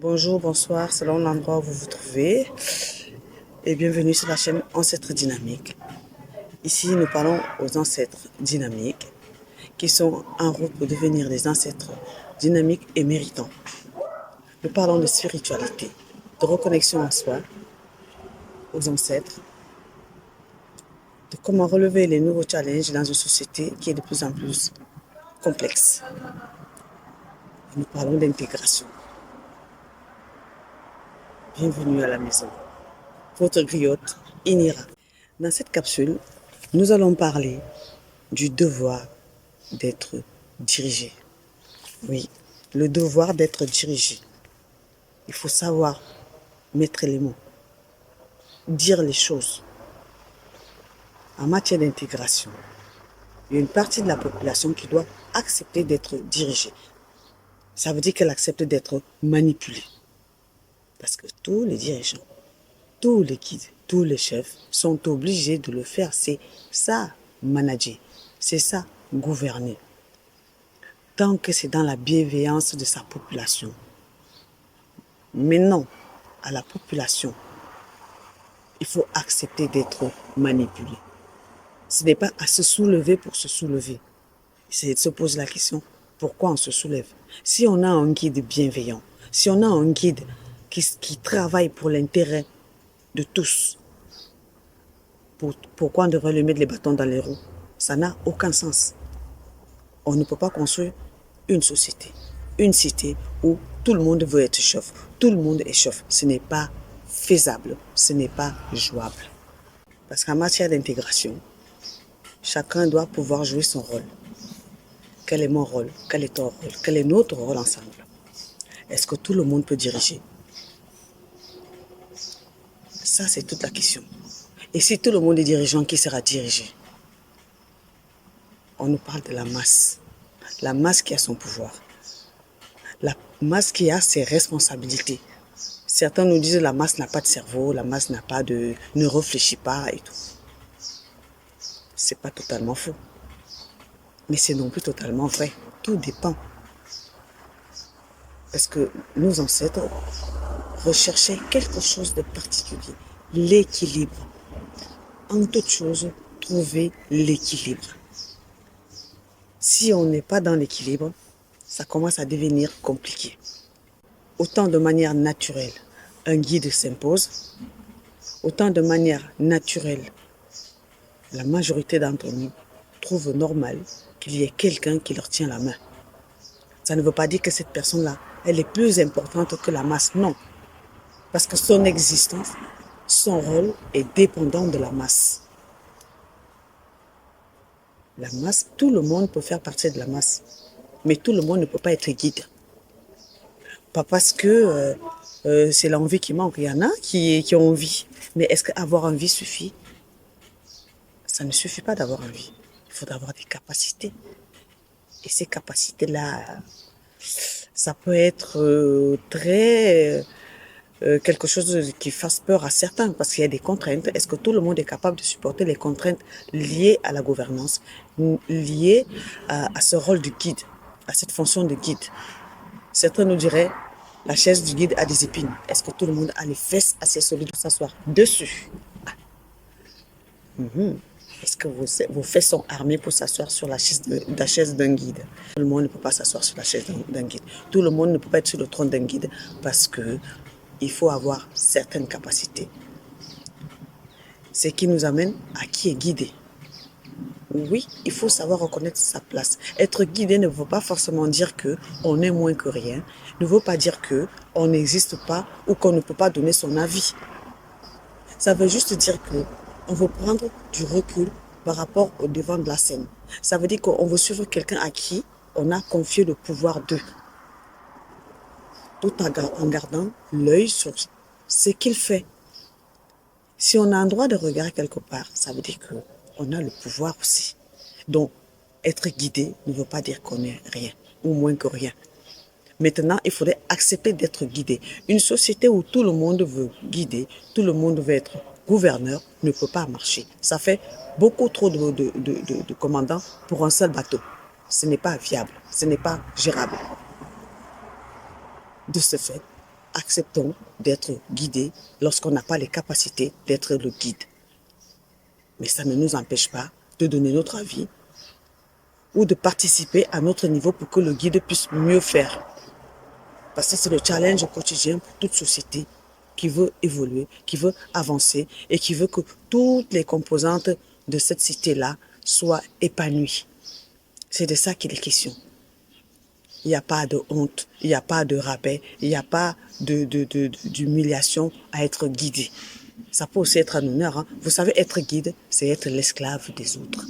Bonjour, bonsoir, selon l'endroit où vous vous trouvez et bienvenue sur la chaîne Ancêtres Dynamiques. Ici, nous parlons aux ancêtres dynamiques qui sont en route pour devenir des ancêtres dynamiques et méritants. Nous parlons de spiritualité, de reconnexion en soi, aux ancêtres, de comment relever les nouveaux challenges dans une société qui est de plus en plus complexe. Et nous parlons d'intégration. Bienvenue à la maison. Votre griotte Inira. Dans cette capsule, nous allons parler du devoir d'être dirigé. Oui, le devoir d'être dirigé. Il faut savoir mettre les mots, dire les choses. En matière d'intégration, il y a une partie de la population qui doit accepter d'être dirigée. Ça veut dire qu'elle accepte d'être manipulée. Parce que tous les dirigeants, tous les guides, tous les chefs sont obligés de le faire. C'est ça, manager. C'est ça, gouverner. Tant que c'est dans la bienveillance de sa population. Mais non, à la population, il faut accepter d'être manipulé. Ce n'est pas à se soulever pour se soulever. C'est de se poser la question, pourquoi on se soulève? Si on a un guide bienveillant, si on a un guide qui travaille pour l'intérêt de tous, pourquoi on devrait lui mettre les bâtons dans les roues? Ça n'a aucun sens. On ne peut pas construire une société, une cité où tout le monde veut être chef. Tout le monde est chef. Ce n'est pas faisable, ce n'est pas jouable. Parce qu'en matière d'intégration, chacun doit pouvoir jouer son rôle. Quel est mon rôle? Quel est ton rôle? Quel est notre rôle ensemble? Est-ce que tout le monde peut diriger? Ça, c'est toute la question. Et si tout le monde est dirigeant, qui sera dirigé? On nous parle de la masse. La masse qui a son pouvoir. La masse qui a ses responsabilités. Certains nous disent que la masse n'a pas de cerveau, la masse ne réfléchit pas et tout. C'est pas totalement faux. Mais c'est non plus totalement vrai. Tout dépend. Parce que nos ancêtres recherchaient quelque chose de particulier. L'équilibre. En toute chose, trouver l'équilibre. Si on n'est pas dans l'équilibre, ça commence à devenir compliqué. Autant de manière naturelle, un guide s'impose, autant de manière naturelle, la majorité d'entre nous trouve normal qu'il y ait quelqu'un qui leur tient la main. Ça ne veut pas dire que cette personne-là, elle est plus importante que la masse, non. Parce que son existence, son rôle est dépendant de la masse. La masse, tout le monde peut faire partie de la masse, mais tout le monde ne peut pas être guide. Pas parce que c'est l'envie qui manque. Il y en a qui ont envie. Mais est-ce qu'avoir envie suffit? Ça ne suffit pas d'avoir envie. Il faut avoir des capacités. Et ces capacités-là, ça peut être quelque chose qui fasse peur à certains parce qu'il y a des contraintes. Est-ce que tout le monde est capable de supporter les contraintes liées à la gouvernance, liées à ce rôle du guide, à cette fonction de guide? Certains nous diraient, la chaise du guide a des épines. Est-ce que tout le monde a les fesses assez solides pour s'asseoir dessus? Est-ce que vos fesses sont armées pour s'asseoir sur la chaise d'un guide? Tout le monde ne peut pas s'asseoir sur la chaise d'un guide. Tout le monde ne peut pas être sur le trône d'un guide parce que il faut avoir certaines capacités. Ce qui nous amène à qui est guidé. Oui, il faut savoir reconnaître sa place. Être guidé ne veut pas forcément dire qu'on est moins que rien, ne veut pas dire qu'on n'existe pas ou qu'on ne peut pas donner son avis. Ça veut juste dire qu'on veut prendre du recul par rapport au devant de la scène. Ça veut dire qu'on veut suivre quelqu'un à qui on a confié le pouvoir d'eux, tout en gardant l'œil sur ce qu'il fait. Si on a un droit de regard quelque part, ça veut dire qu'on a le pouvoir aussi. Donc, être guidé ne veut pas dire qu'on n'est rien, ou moins que rien. Maintenant, il faudrait accepter d'être guidé. Une société où tout le monde veut guider, tout le monde veut être gouverneur, ne peut pas marcher. Ça fait beaucoup trop de commandants pour un seul bateau. Ce n'est pas viable, ce n'est pas gérable. De ce fait, acceptons d'être guidés lorsqu'on n'a pas les capacités d'être le guide. Mais ça ne nous empêche pas de donner notre avis ou de participer à notre niveau pour que le guide puisse mieux faire. Parce que c'est le challenge quotidien pour toute société qui veut évoluer, qui veut avancer et qui veut que toutes les composantes de cette cité-là soient épanouies. C'est de ça qu'il est question. Il n'y a pas de honte, il n'y a pas de rabais, il n'y a pas d'humiliation à être guidé. Ça peut aussi être un honneur. Hein. Vous savez, être guide, c'est être l'esclave des autres.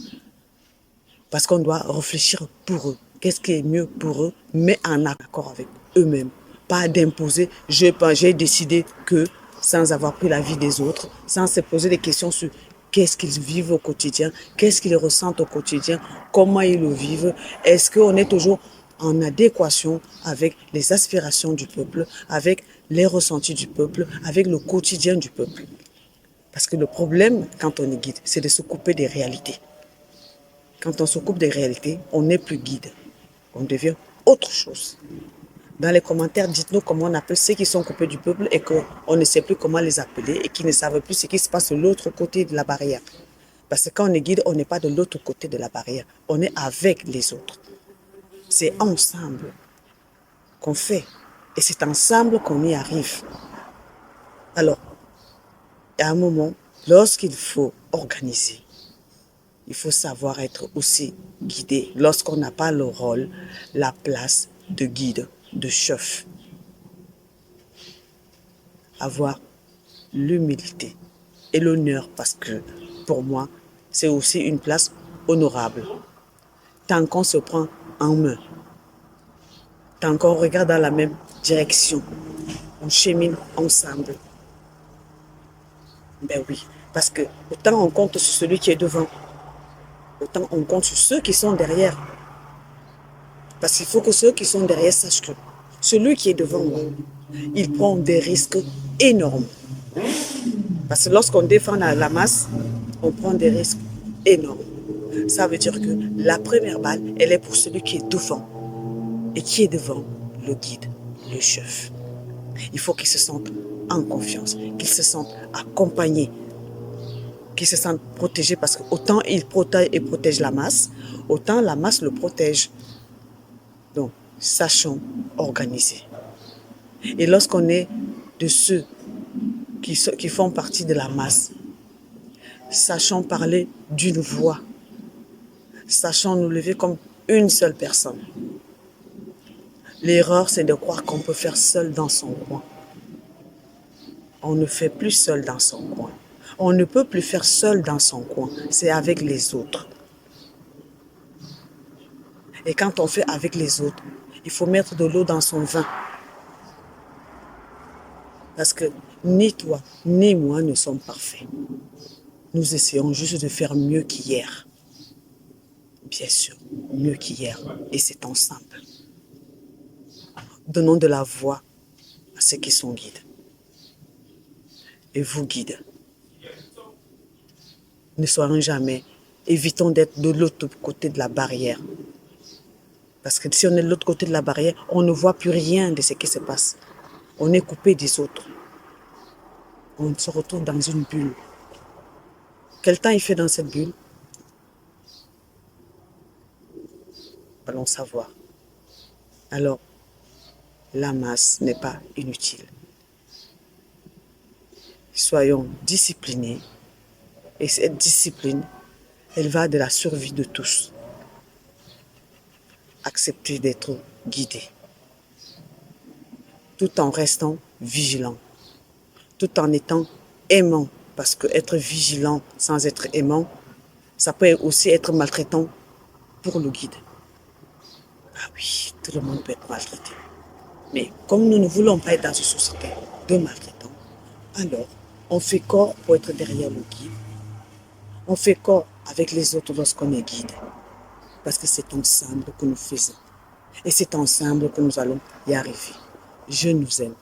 Parce qu'on doit réfléchir pour eux. Qu'est-ce qui est mieux pour eux, mais en accord avec eux-mêmes. Pas d'imposer, j'ai décidé que, sans avoir pris la vie des autres, sans se poser des questions sur qu'est-ce qu'ils vivent au quotidien, qu'est-ce qu'ils ressentent au quotidien, comment ils le vivent, est-ce qu'on est toujours en adéquation avec les aspirations du peuple, avec les ressentis du peuple, avec le quotidien du peuple. Parce que le problème, quand on est guide, c'est de se couper des réalités. Quand on se coupe des réalités, on n'est plus guide. On devient autre chose. Dans les commentaires, dites-nous comment on appelle ceux qui sont coupés du peuple et qu'on ne sait plus comment les appeler et qui ne savent plus ce qui se passe de l'autre côté de la barrière. Parce que quand on est guide, on n'est pas de l'autre côté de la barrière. On est avec les autres. C'est ensemble qu'on fait. Et c'est ensemble qu'on y arrive. Alors, à un moment, lorsqu'il faut organiser, il faut savoir être aussi guidé lorsqu'on n'a pas le rôle, la place de guide, de chef. Avoir l'humilité et l'honneur parce que pour moi, c'est aussi une place honorable. Tant qu'on se prend en main, tant qu'on regarde dans la même direction, on chemine ensemble. Ben oui, parce que autant on compte sur celui qui est devant, autant on compte sur ceux qui sont derrière. Parce qu'il faut que ceux qui sont derrière sachent que celui qui est devant moi, il prend des risques énormes. Parce que lorsqu'on défend la masse, on prend des risques énormes. Ça veut dire que la première balle, elle est pour celui qui est devant. Et qui est devant? Le guide, le chef. Il faut qu'il se sente en confiance, qu'il se sente accompagné, qu'il se sente protégé parce que autant il protège la masse, autant la masse le protège. Donc, sachons organiser. Et lorsqu'on est de ceux qui font partie de la masse, sachons parler d'une voix, sachons nous lever comme une seule personne. L'erreur, c'est de croire qu'on peut faire seul dans son coin. On ne fait plus seul dans son coin. On ne peut plus faire seul dans son coin. C'est avec les autres. Et quand on fait avec les autres, il faut mettre de l'eau dans son vin. Parce que ni toi, ni moi ne sommes parfaits. Nous essayons juste de faire mieux qu'hier. Bien sûr, mieux qu'hier. Et c'est ensemble. Donnons de la voix à ceux qui sont guides. Et vous, guides, ne soyons jamais, évitons d'être de l'autre côté de la barrière. Parce que si on est de l'autre côté de la barrière, on ne voit plus rien de ce qui se passe. On est coupé des autres. On se retrouve dans une bulle. Quel temps il fait dans cette bulle? Allons savoir. Alors, la masse n'est pas inutile. Soyons disciplinés. Et cette discipline, elle va de la survie de tous. Accepter d'être guidé. Tout en restant vigilant. Tout en étant aimant. Parce que être vigilant sans être aimant, ça peut aussi être maltraitant pour le guide. Ah oui, tout le monde peut être maltraité. Mais comme nous ne voulons pas être dans une société de maltraitants, alors on fait corps pour être derrière le guide. On fait corps avec les autres lorsqu'on est guide. Parce que c'est ensemble que nous faisons. Et c'est ensemble que nous allons y arriver. Je nous aime.